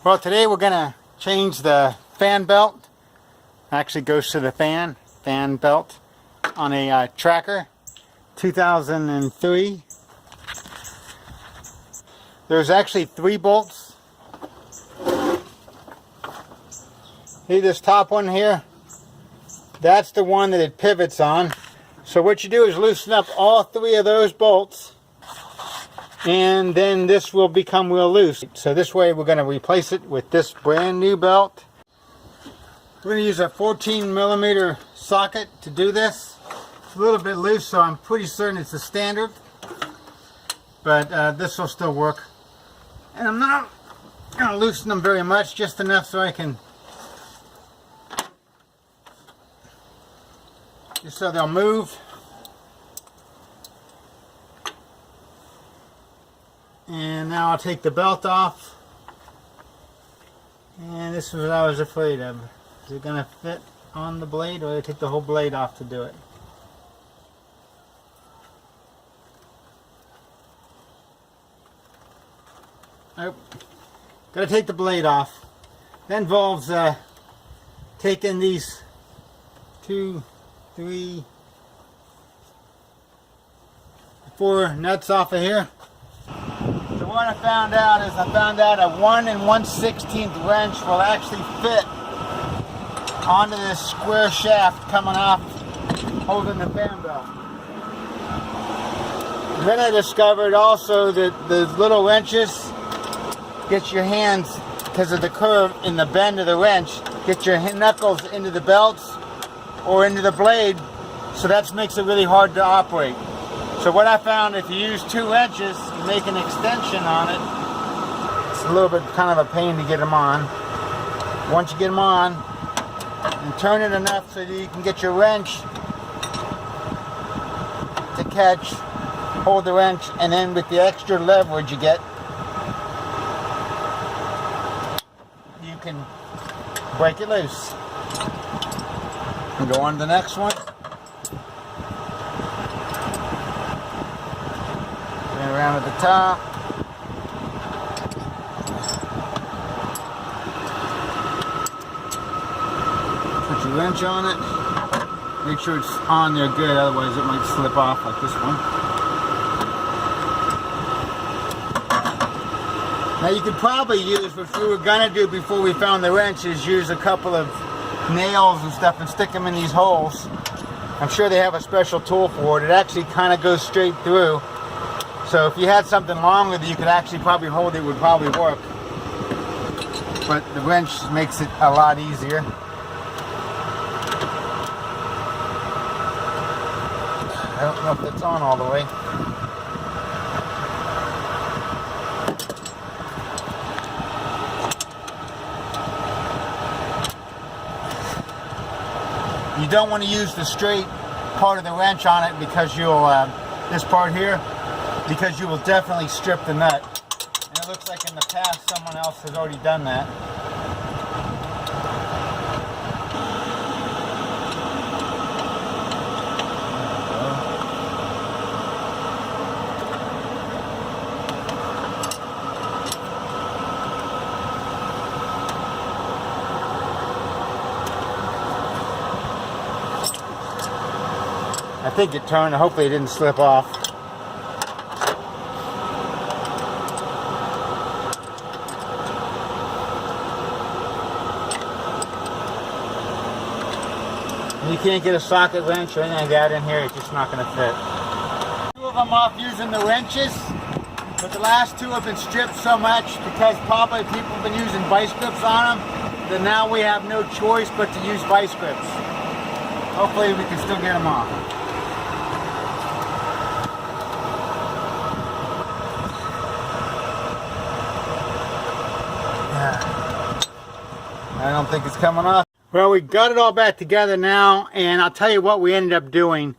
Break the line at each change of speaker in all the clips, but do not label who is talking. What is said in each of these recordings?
Well, today we're going to change the fan belt. Actually goes to the fan belt on a Tracker 2003. There's actually 3 bolts. See this top one here? That's the one that it pivots on. So what you do is loosen up all 3 of those bolts, and then this will become real loose. So this way we're going to replace it with this brand new belt. We're going to use a 14mm socket to do this. It's a little bit loose, so I'm pretty certain it's a standard, but this will still work. And I'm not going to loosen them very much, just enough so I can, just so they'll move. And now I'll take the belt off. And this is what I was afraid of. Is it going to fit on the blade, or do I take the whole blade off to do it? Nope. Got to take the blade off. That involves taking these 2, 3, 4 nuts off of here. So what I found out is a 1 1/16 wrench will actually fit onto this square shaft coming off holding the fan belt. Then I discovered also that the little wrenches, get your hands, because of the curve in the bend of the wrench, get your knuckles into the belts or into the blade, so that makes it really hard to operate. So what I found, if you use 2 wrenches, you make an extension on it. It's a little bit kind of a pain to get them on. Once you get them on, and turn it enough so that you can get your wrench to catch, hold the wrench, and then with the extra leverage you get, you can break it loose. And go on to the next one. And around at the top. Put your wrench on it. Make sure it's on there good, otherwise it might slip off like this one. Now you could probably use, what we were going to do before we found the wrench, is use a couple of nails and stuff and stick them in these holes. I'm sure they have a special tool for it. It actually kind of goes straight through. So if you had something wrong with it, you could actually probably hold it, would probably work. But the wrench makes it a lot easier. I don't know if it's on all the way. You don't want to use the straight part of the wrench on it, because you'll, this part here, because you will definitely strip the nut. And it looks like in the past someone else has already done that. I think it turned. Hopefully it didn't slip off. You can't get a socket wrench or anything like that in here. It's just not going to fit. 2 of them off using the wrenches, but the last 2 have been stripped so much because probably people have been using vice grips on them that now we have no choice but to use vice grips. Hopefully we can still get them off. I don't think it's coming off. Well, we got it all back together now, and I'll tell you what we ended up doing.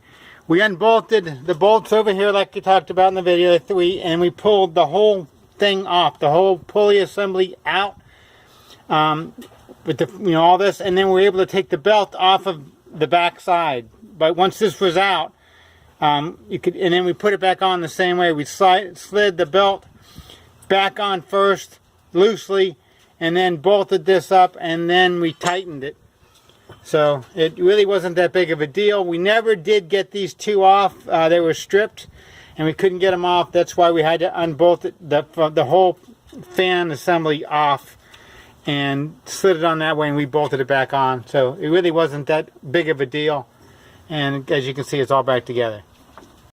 We unbolted the bolts over here like we talked about in the video, the 3, and we pulled the whole thing off, the whole pulley assembly out, with the, all this, and then we were able to take the belt off of the back side. But once this was out, you could, and then we put it back on the same way. We slid the belt back on first, loosely, and then bolted this up, and then we tightened it. So it really wasn't that big of a deal. We never did get these two off. They were stripped, and we couldn't get them off. That's why we had to unbolt it, the whole fan assembly off, and slid it on that way, and we bolted it back on. So it really wasn't that big of a deal. And as you can see, it's all back together.